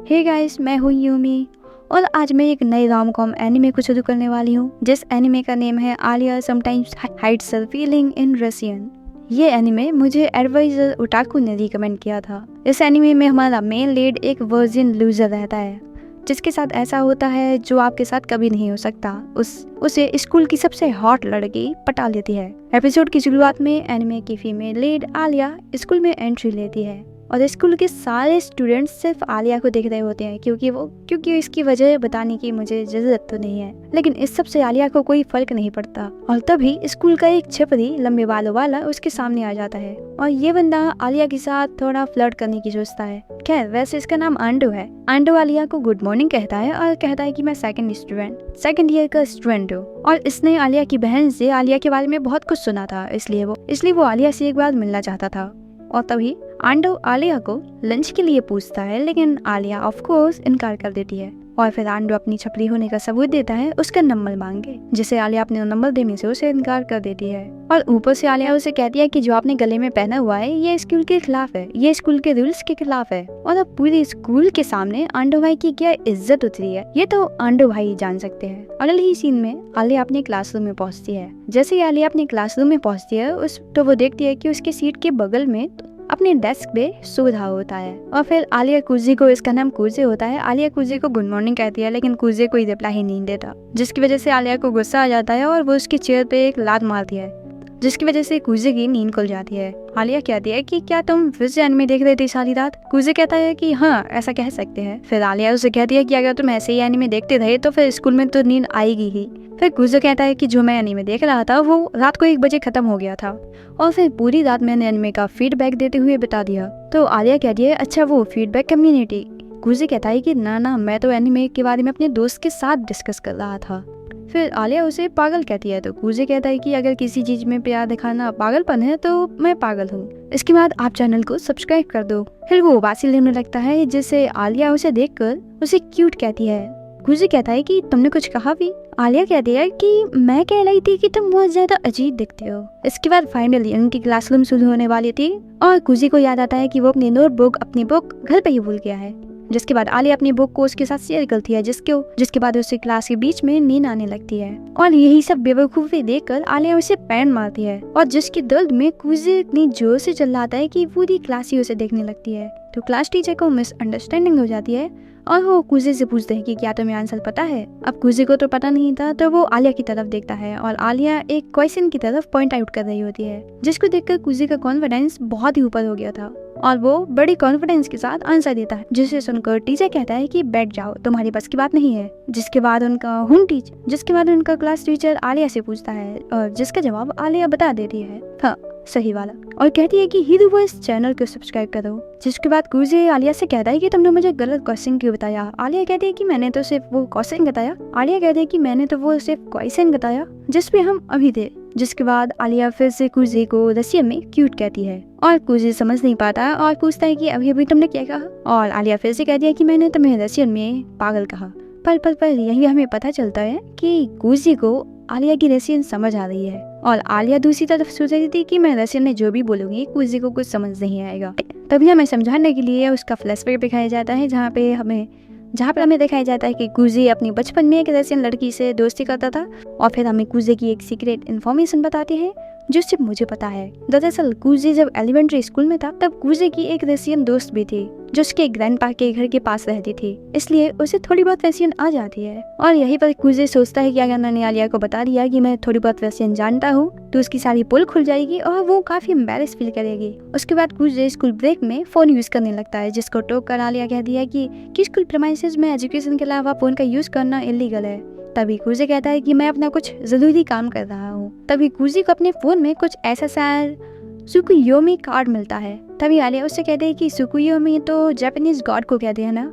Hey guys, मैं हूँ Yumi और आज मैं एक नई रोम कॉम एनिमे को शुरू करने वाली हूँ जिस एनिमे का नेम है Alya sometimes hides her feeling in Russian. ये एनिमे मुझे एडवाइजर ओटाकू ने रिकमेंड किया था। इस एनिमे में हमारा मेन लीड एक वर्जिन लूजर रहता है जिसके साथ ऐसा होता है जो आपके साथ कभी नहीं हो सकता। उसे स्कूल की सबसे हॉट लड़की पटा लेती है। एपिसोड की शुरुआत में एनिमे की फीमेल लीड आलिया स्कूल में एंट्री लेती है और स्कूल के सारे स्टूडेंट्स सिर्फ आलिया को देख रहे होते हैं क्योंकि इसकी वजह बताने की मुझे जरूरत तो नहीं है, लेकिन इस सब से आलिया को कोई फर्क नहीं पड़ता। और तभी स्कूल का एक छपरी लंबे बालों वाला उसके सामने आ जाता है और ये बंदा आलिया के साथ थोड़ा फ्लर्ट करने की सोचता है। खैर, वैसे इसका नाम आंडो है। आंडो आलिया को गुड मॉर्निंग कहता है और कहता है कि मैं सेकंड ईयर का स्टूडेंट हूँ और इसने आलिया की बहन से आलिया के बारे में बहुत कुछ सुना था, इसलिए वो आलिया से एक बार मिलना चाहता था। और तभी आंडो आलिया को लंच के लिए पूछता है, लेकिन आलिया ऑफ कोर्स इनकार कर देती है और फिर आंडो अपनी छपरी होने का सबूत देता है उसका नंबर मांगे, जिसे आलिया अपने नंबर देने से उसे इनकार कर देती है। और ऊपर से आलिया उसे कहती है कि जो आपने गले में पहना हुआ है ये स्कूल के खिलाफ है, ये स्कूल के रूल्स के खिलाफ है। और अब पूरे स्कूल के सामने आंडो भाई की क्या इज्जत उतरी है ये तो आंडो भाई ही जान सकते हैं। अगले ही सीन में आलिया अपने क्लासरूम में पहुंचती है। जैसे ही आलिया अपने क्लासरूम में पहुंचती है तो वो देखती है कि उसके सीट के बगल में अपने डेस्क पे सो रहा होता है। और फिर आलिया कुजी को, इसका नाम कुजे होता है, आलिया कुजी को गुड मॉर्निंग कहती है, लेकिन कुजे कोई रिप्लाई ही नहीं देता, जिसकी वजह से आलिया को गुस्सा आ जाता है और वो उसकी चेयर पे एक लात मारती है, जिसकी वजह से कुजे की नींद खुल जाती है। आलिया कहती है कि क्या तुम फिर से एनिमे देख रही थी सारी रात? कुजे कहता है कि हाँ, ऐसा कह सकते हैं। फिर आलिया उसे कहती है कि अगर तुम ऐसे ही एनिमे देखते रहे तो फिर स्कूल में तो नींद आएगी ही। फिर कुजे कहता है कि जो मैं एनिमे देख रहा था वो रात को 1 बजे खत्म हो गया था और फिर पूरी रात मैंने एनिमे का फीडबैक देते हुए बता दिया। तो आलिया कहती है, अच्छा वो फीडबैक कम्युनिटी? कुजे कहता है कि ना, मैं तो एनिमे के बारे में अपने दोस्त के साथ डिस्कस कर रहा था। फिर आलिया उसे पागल कहती है तो कुजे कहता है कि अगर किसी चीज में प्यार दिखाना पागलपन है तो मैं पागल हूँ। इसके बाद आप चैनल को सब्सक्राइब कर दो। फिर वो बासी लेने लगता है, जिससे आलिया उसे देखकर उसे क्यूट कहती है। कुजे कहता है कि तुमने कुछ कहा भी? आलिया कहती है कि मैं कह रही थी कि तुम बहुत ज्यादा अजीब दिखते हो। इसके बाद फाइनली उनकी क्लासरूम शुरू होने वाली थी और कुजी को याद आता है कि वो अपनी बुक घर पे ही भूल गया है। जिसके बाद आलिया अपनी बुक को उसके साथ शेयर करती है, जिसके बाद उसे क्लास के बीच में नींद आने लगती है और यही सब बेवकूफी देखकर आलिया उसे पैन मारती है और जिसके दर्द में कुजी इतनी जोर से चिल्लाता है कि पूरी क्लास ही उसे देखने लगती है। तो क्लास टीचर को मिसअंडरस्टैंडिंग हो जाती है और वो कुजी से पूछते हैं कि क्या तुम्हें आंसर पता है? अब कुजी को तो पता नहीं था, तो वो आलिया की तरफ देखता है और आलिया एक क्वेश्चन की तरफ पॉइंट आउट कर रही होती है, जिसको देखकर कुजी का कॉन्फिडेंस बहुत ही ऊपर हो गया था और वो बड़ी कॉन्फिडेंस के साथ आंसर देता है, जिसे सुनकर टीचर कहता है कि बैठ जाओ, तुम्हारी बस की बात नहीं है। जिसके बाद उनका क्लास टीचर आलिया से पूछता है और जिसका जवाब आलिया बता देती है, हाँ सही वाला, और कहती है कि हीरो वॉइस चैनल को सब्सक्राइब करो। जिसके बाद कुजे आलिया से कहता है कि तुमने मुझे गलत क्वेश्चन क्यों बताया? आलिया कहती है कि मैंने तो सिर्फ वो क्वेश्चन बताया जिस पे हम अभी थे। जिसके बाद आलिया फिर से कुजे को रशियन में क्यूट कहती है और कुजे समझ नहीं पाता और पूछता है कि अभी तुमने क्या कहा? और आलिया फिर से कहती है कि मैंने तुम्हें रशियन में पागल कहा। पर यही हमें पता चलता है कि कुजे को आलिया की रशियन समझ आ रही है और आलिया दूसरी तरफ सोच रही थी कि मैं रशियन में जो भी बोलूंगी कुजी को कुछ समझ नहीं आएगा। तभी हमें समझाने के लिए उसका फ्लैशबैक दिखाया जाता है, जहाँ पर हमें दिखाया जाता है कि कुजी अपनी बचपन में एक रशियन लड़की से दोस्ती करता था और फिर हमें कुजी की एक सीक्रेट इन्फॉर्मेशन बताते हैं जो सिर्फ मुझे पता है। दरअसल कुजी जब एलिमेंट्री स्कूल में था तब कुजी की एक रशियन दोस्त भी थी जो उसके ग्रैंडपा के घर के पास रहती थी, इसलिए उसे थोड़ी बहुत रशियन आ जाती है। और यहीं पर कुजी सोचता है कि अगर मैंने आलिया को बता दिया कि मैं थोड़ी बहुत रशियन जानता हूँ तो उसकी सारी पुल खुल जाएगी और वो काफी एम्बैरेस फील करेगी। उसके बाद कुजी स्कूल ब्रेक में फोन यूज करने लगता है, जिसको टोक कर आलिया कहती है कि स्कूल प्रीमाइसेस में एजुकेशन के अलावा फोन का यूज करना इलीगल है। तभी कुजी कहता है कि मैं अपना कुछ जरूरी काम कर रहा हूँ। तभी कुजी को अपने फोन में कुछ ऐसा सुकुयोमी कार्ड मिलता है। तभी आलिया उससे कहते हैं कि सुकुयोमी तो जापानीज गॉड को कहते हैं ना,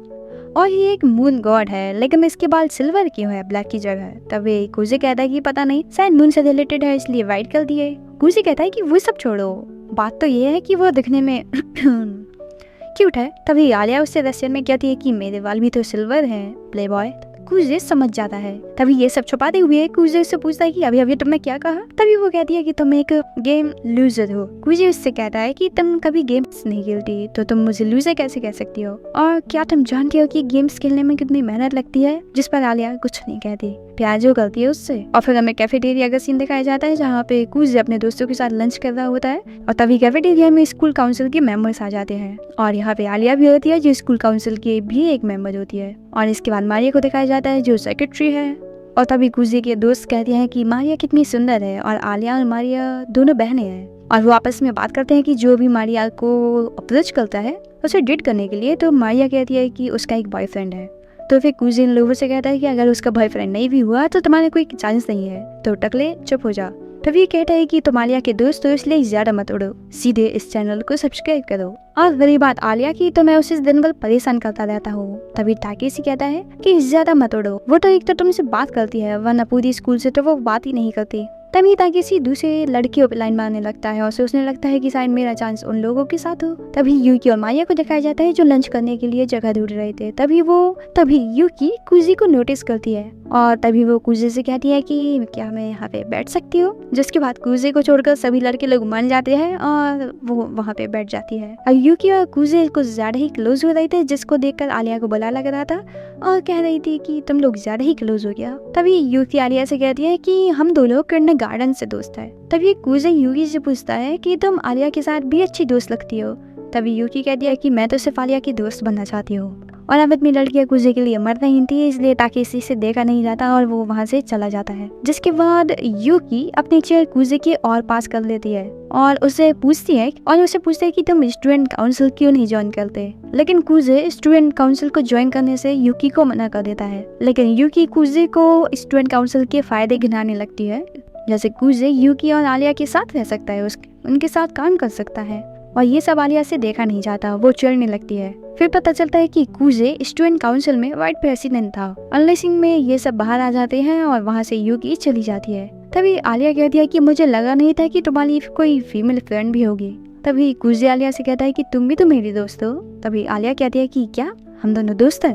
और ये एक मून गॉड है, लेकिन इसके बाल सिल्वर क्यों है ब्लैक की जगह? तभी कुजी कहता है कि पता नहीं, शायद मून से रिलेटेड है इसलिए वाइट कर दिए। कुजी कहता है कि वो सब छोड़ो, बात तो ये है कि वो दिखने में क्यूट है। तभी आलिया उससे रशियन में कहती है कि मेरे बाल भी तो सिल्वर हैं प्ले बॉय। कूजे समझ जाता है। तभी ये सब छुपाते हुए कूजे उससे पूछता है कि अभी अभी तुमने क्या कहा। तभी वो कहती है कि तुम एक गेम लूजर हो। कूजे उससे कहता है कि तुम कभी गेम्स नहीं खेलती तो तुम मुझे लूजर कैसे कह सकती हो, और क्या तुम जानती हो कि गेम्स खेलने में कितनी मेहनत लगती है। जिस पर आलिया कुछ नहीं कहती, प्यार जो करती है उससे। और फिर हमें कैफेटेरिया का सीन दिखाया जाता है जहाँ पे कूजे अपने दोस्तों के साथ लंच कर रहा होता है, और तभी कैफेटेरिया में स्कूल काउंसिल के मेंबर्स आ जाते हैं, और यहाँ पे आलिया भी होती है जो स्कूल काउंसिल की भी एक मेंबर होती है। और इसके बाद मारिया को दिखाया जाता है जो सेक्रेटरी है। और तभी कूजे के दोस्त कहते हैं कि मारिया कितनी सुंदर है, और आलिया और मारिया दोनों बहनें हैं। और वो आपस में बात करते हैं कि जो भी मारिया को अप्रोच करता है उसे डेट करने के लिए, तो मारिया कहती है कि उसका एक बॉयफ्रेंड है। तो फिर कूजे इन लोगों से कहता है कि अगर उसका बॉयफ्रेंड नहीं भी हुआ तो तुम्हारे कोई चांस नहीं है, तो टकले चुप हो जा। तभी ये कहता है कि तुम आलिया के दोस्त हो इसलिए ज्यादा मत उड़ो, सीधे इस चैनल को सब्सक्राइब करो। और रही बात आलिया की, तो मैं उसे दिन भर परेशान करता रहता हूँ। तभी टाकेशी कहता है कि ज्यादा मत उड़ो, वो तो एक तो तुमसे बात करती है वरना पूरी स्कूल से तो वो बात ही नहीं करती। तभी टाकेशी दूसरे लड़कियों पर लाइन मारने लगता है और सोचने लगता है कि शायद मेरा चांस उन लोगों के साथ हो। तभी यूकी और मारिया को दिखाया जाता है जो लंच करने के लिए जगह ढूंढ रहे थे। तभी यूकी कूजी को नोटिस करती है, और तभी वो कूजे से कहती है कि क्या मैं यहाँ पे बैठ सकती हूँ। जिसके बाद कूजे को छोड़कर सभी लड़के लोग मान जाते हैं और वो वहाँ पे बैठ जाती है। और यूकी और कूजे कुछ ज्यादा ही क्लोज हो रहे थे, जिसको देखकर आलिया को बुरा लग रहा था और कह रही थी कि तुम लोग ज्यादा ही क्लोज हो गया। तभी यूकी आलिया से कहती है कि हम दोनों किंडर गार्डन से दोस्त है। तभी कूजे यूकी से पूछता है कि तुम आलिया के साथ भी अच्छी दोस्त लगती हो। तभी यूकी कहती है कि मैं तो सिर्फ आलिया की दोस्त बनना चाहती हूँ। और अब इतनी लड़कियां कूजे के लिए मर रही थी, इसलिए टाकेशी से देखा नहीं जाता और वो वहाँ से चला जाता है। जिसके बाद यूकी अपनी चेयर कूजे के और पास कर लेती है और उसे पूछती है कि तुम स्टूडेंट काउंसिल क्यों नहीं ज्वाइन करते। लेकिन कूजे स्टूडेंट काउंसिल को ज्वाइन करने से यूकी को मना कर देता है। लेकिन यूकी कूजे को स्टूडेंट काउंसिल के फायदे गिनाने लगती है, जैसे कूजे यूकी और आलिया के साथ रह सकता है, उनके साथ काम कर सकता है, और ये सब आलिया से देखा नहीं जाता। वो चिढ़ने लगती है। फिर पता चलता है कि कूजे स्टूडेंट काउंसिल में वाइट प्रेसिडेंट था। अनलेसिंग में ये सब बाहर आ जाते हैं और वहाँ से यूकी चली जाती है। तभी आलिया कहती है कि मुझे लगा नहीं था कि तुम्हारी कोई फीमेल फ्रेंड भी होगी। तभी कूजे आलिया से कहता है कि तुम भी तो मेरी दोस्त हो। तभी आलिया कहती है कि क्या हम दोनों दोस्त हैं।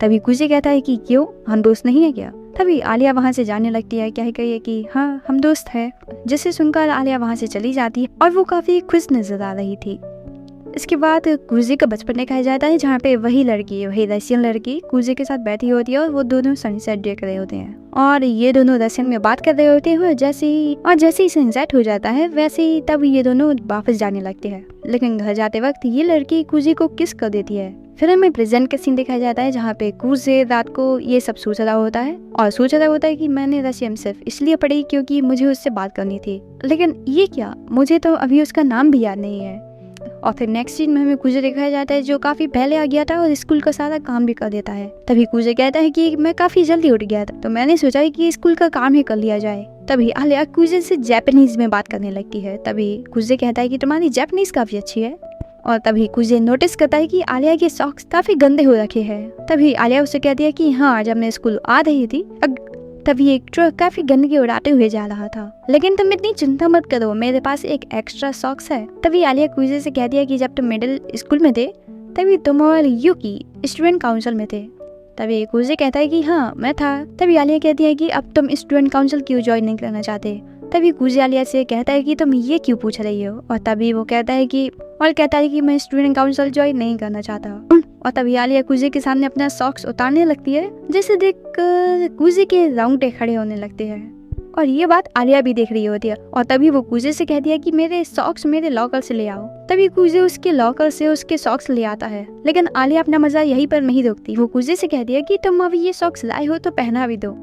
तभी कूजे कहता है कि क्यों, हम दोस्त नहीं है क्या। तभी आलिया वहाँ से जाने लगती है, क्या कहिए कि हाँ हम दोस्त हैं। जिसे सुनकर आलिया वहाँ से चली जाती है और वो काफी खुश नजर आ रही थी। इसके बाद कूजे का बचपन दिखाया जाता है जहाँ पे वही रशियन लड़की कूजे के साथ बैठी होती है और वो दोनों सनसेट देख रहे होते हैं और ये दोनों रशियन में बात कर रहे होते हैं। जैसे ही सनसेट हो जाता है वैसे ही तब ये दोनों वापस जाने लगते हैं। लेकिन घर जाते वक्त ये लड़की कूजे को किस कर देती है। फिर हमें प्रेजेंट का सीन दिखाया जाता है जहाँ पे कूजे रात को ये सब सोच रहा होता है कि मैंने रशियन सिर्फ इसलिए पढ़ी क्योंकि मुझे उससे बात करनी थी, लेकिन ये क्या, मुझे तो अभी उसका नाम भी याद नहीं है। और फिर नेक्स्ट सीन में हमें कूजे दिखाया जाता है जो काफी पहले आ गया था और स्कूल का सारा काम भी कर देता है। तभी कूजे कहता है कि मैं काफी जल्दी उठ गया था तो मैंने सोचा कि स्कूल का काम ही कर लिया जाए। तभी आलिया कूजे से जापानीज में बात करने लगती है। तभी कूजे कहता है कि तुम्हारी जापानीज काफी अच्छी है। और तभी कूजे नोटिस करता है कि आलिया के सॉक्स काफी गंदे हो रखे हैं। तभी आलिया उससे कहती है कि हाँ, जब मैं स्कूल आ रही थी तभी एक ट्रक काफी गंदगी उड़ाते हुए जा रहा था, लेकिन तुम इतनी चिंता मत करो, मेरे पास एक एक्स्ट्रा सॉक्स है। तभी आलिया कूजे से कहती है कि जब तुम मिडिल स्कूल में थे तभी तुम और यूकी स्टूडेंट काउंसिल में थे। तभी कूजे कहता है कि हाँ मैं था। तभी आलिया कहती है कि अब तुम स्टूडेंट काउंसिल क्यों ज्वाइन नहीं करना चाहते। तभी कूजे आलिया से कहता है कि तुम ये क्यों पूछ रही हो। और तभी वो कहता है कि मैं स्टूडेंट काउंसिल ज्वाइन नहीं करना चाहता। और तभी आलिया कूजे के सामने अपना सॉक्स उतारने लगती है, जिसे देख कूजे के रोंगटे खड़े होने लगते हैं। और ये बात आलिया भी देख रही होती है। और तभी वो कूजे से कहती है कि मेरे सॉक्स मेरे लॉकर से ले आओ। तभी कूजे उसके लॉकर से उसके सॉक्स ले आता है, लेकिन आलिया अपना मजा यहीं पर नहीं रोकती। वो कूजे से कहती है कि तुम अभी ये सॉक्स लाए हो तो पहना भी दो।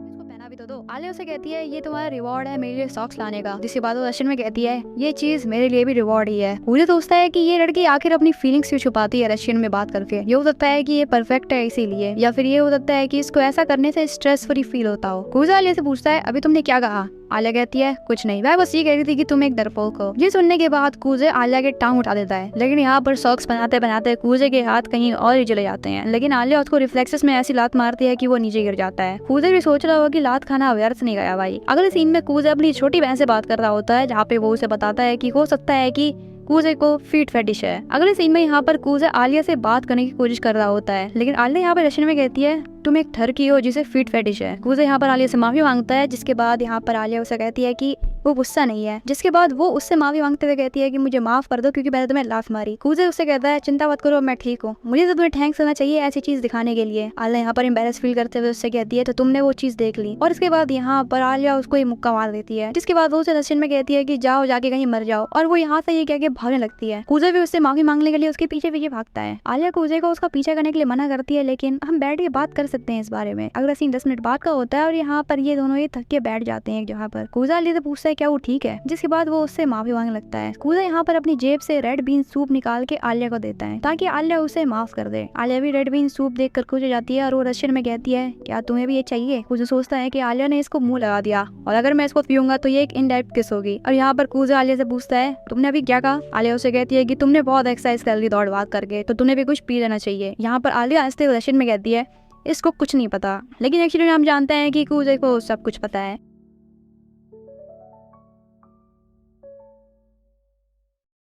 आलिया उसे कहती है ये तुम्हारा रिवॉर्ड है मेरे लिए सॉक्स लाने का। जिसके बाद वो रशियन में कहती है ये चीज मेरे लिए भी रिवॉर्ड ही है। मुझे सोचता है कि ये लड़की आखिर अपनी फीलिंग्स क्यों छुपाती है रशियन में बात करके। ये हो सकता है कि ये परफेक्ट है इसीलिए, या फिर ये हो सकता है कि इसको ऐसा करने से स्ट्रेस फ्री फील होता हो। कूजा आलिया से पूछता है अभी तुमने क्या कहा। आलिया कहती है कुछ नहीं, मैं बस ये कह रही थी कि तुम एक डरपोक हो। ये सुनने के बाद कूजे आलिया के टांग उठा देता है, लेकिन यहाँ पर सॉक्स बनाते बनाते कूजे के हाथ कहीं और ही चले जाते हैं। लेकिन आलिया उसको रिफ्लेक्सेस में ऐसी लात मारती है कि वो नीचे गिर जाता है। कूजे भी सोच रहा होगा कि लात खाना व्यर्थ नहीं गया भाई। अगले सीन में कूजे अपनी छोटी बहन से बात कर रहा होता है, जहाँ पे वो उसे बताता है कि हो सकता है कि कूजे को फीट फेटिश है। अगले सीन में यहाँ पर कूजे आलिया से बात करने की कोशिश कर रहा होता है, लेकिन आलिया यहाँ पर रशियन में कहती है तुम एक ठरकी हो जिसे फीट फेटिश है। कूजे यहाँ पर आलिया से माफी मांगता है, जिसके बाद यहाँ पर आलिया उसे कहती है कि वो गुस्सा नहीं है, जिसके बाद वो उससे माफी मांगते हुए कहती है कि मुझे माफ कर दो क्योंकि मैंने तुम्हें लात मारी। कूजे उससे कहता है चिंता मत करो, मैं ठीक हूँ, मुझे तो तुम्हें थैंक्स करना चाहिए ऐसी चीज दिखाने के लिए। आलिया यहाँ पर एम्बेरस फील करते हुए उससे कहती है तो तुमने वो चीज देख ली, और इसके बाद यहाँ पर आलिया उसको एक मुक्का मार देती है, जिसके बाद वो उसे रशियन में कहती है कि जाओ जाके कहीं मर जाओ, और वो यहाँ से ये कह के भागने लगती है। कूजे भी उससे माफी मांगने के लिए उसके पीछे पीछे भागता है। आलिया कूजे को उसका पीछा करने के लिए मना करती है, लेकिन हम बैठ के बात कर सकते हैं इस बारे में। अगला सीन 10 मिनट बाद का होता है और यहाँ पर ये दोनों थक के बैठ जाते हैं एक जगह पर। कूजा आलिया से पूछता है क्या वो ठीक है, जिसके बाद वो उससे माफी मांगने लगता है। कूजा यहाँ पर अपनी जेब से रेड बीन सूप निकाल के आलिया को देता है ताकि आलिया उसे माफ कर दे। आलिया भी रेड बीन सूप देख कर खुश हो जाती है और वो रशियन में कहती है क्या तुम्हें भी ये चाहिए। कूजा सोचता है कि आलिया ने इसको मुंह लगा दिया और अगर मैं इसको पीऊंगा तो ये एक इनडायरेक्ट किस होगी। और यहाँ पर कूजा आलिया से पूछता है तुमने अभी क्या कहा। आलिया उसे कहती है कि तुमने बहुत एक्सरसाइज कर ली दौड़ भाग करके, तो तुम्हें भी कुछ पी लेना चाहिए। यहाँ पर आलिया हंसते हुए रशियन में कहती है इसको कुछ नहीं पता, लेकिन एक्चुअली हम जानते हैं कि कूजे को सब कुछ पता है।